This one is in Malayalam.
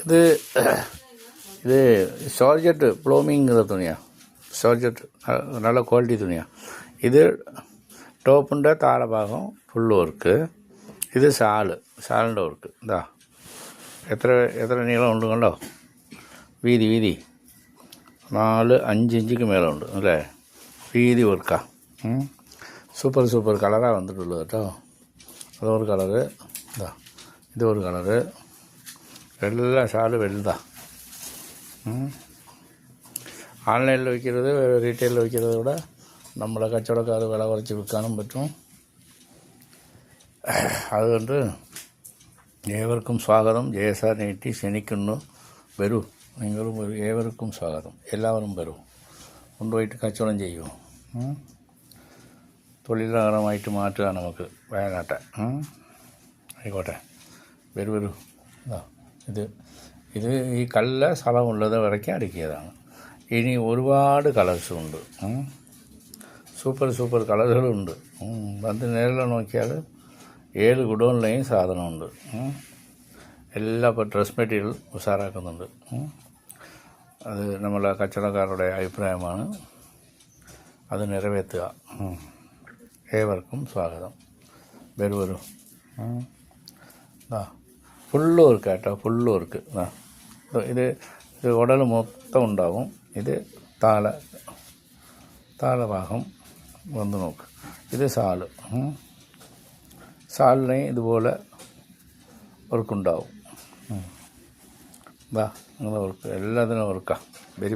ഇത് ഇത് ജോർജറ്റ് ബ്ലൂമിങ് തുണിയാണ്. ജോർജറ്റ് നല്ല ക്വാളിറ്റി തുണിയാണ്. ഇത് ടോപ്പിൻ്റെ താഴെ ഭാഗം ഫുള്ള് വർക്ക്. ഇത് ഷാളിൻ്റെ വർക്ക്. ഇതാ എത്ര നീളം ഉണ്ട് കണ്ടോ? വീതി 4-5 ഇഞ്ചിക്ക് മേലെ ഉണ്ട് അല്ലേ? വീതി വർക്കാണ്. സൂപ്പർ കളറാണ് വന്നിട്ടുള്ളത് കേട്ടോ. അതൊരു കളറ്. ഇതാ ഇതൊരു കളറ്. എല്ലാ ഷാള് വലുതാണ്. ഓൺലൈനിൽ വയ്ക്കരുത്, റീറ്റെയിലിൽ വയ്ക്കുന്നത് കൂടെ നമ്മളെ കച്ചവടക്കാർ വില കുറച്ച് വിൽക്കാനും പറ്റും. അതുകൊണ്ട് ഏവർക്കും സ്വാഗതം. JSR നൈറ്റി ക്ഷണിക്കുന്നു. വരൂ, നിങ്ങളും വരൂ. ഏവർക്കും സ്വാഗതം. എല്ലാവരും വരൂ, കൊണ്ടുപോയിട്ട് കച്ചവടം ചെയ്യൂ. തൊഴിലാളമായിട്ട് മാറ്റുക നമുക്ക് വയനാട്ടെ. ആയിക്കോട്ടെ, വരൂ. ഇത് ഈ കല്ല സ്ഥലമുള്ളത് ഇറക്കി അടുക്കിയതാണ്. ഇനി ഒരുപാട് കളേഴ്സുണ്ട്. സൂപ്പർ കളറുകളുണ്ട്. വന്ന് നേരിൽ നോക്കിയാൽ 7 ഗുഡോണിലെയും സാധനമുണ്ട്. എല്ലാം ഇപ്പോൾ ഡ്രസ് മെറ്റീരിയൽ ഉഷാറാക്കുന്നുണ്ട്. അത് നമ്മളെ കച്ചവടക്കാരുടെ അഭിപ്രായമാണ്. അത് നിറവേറ്റുക. ഏവർക്കും സ്വാഗതം. വരൂ. ഫുള്ള് വർക്ക് കേട്ടോ, ഫുള്ള് വർക്ക്. ഇത് ഉടൽ മൊത്തം ഉണ്ടാവും. ഇത് താഴെ ഭാഗം വന്ന് നോക്ക്. ഇത് ഷാളിന് ഇതുപോലെ വർക്കുണ്ടാവും. നിങ്ങൾ വർക്ക് എല്ലാത്തിനും വർക്കാണ്. വെരി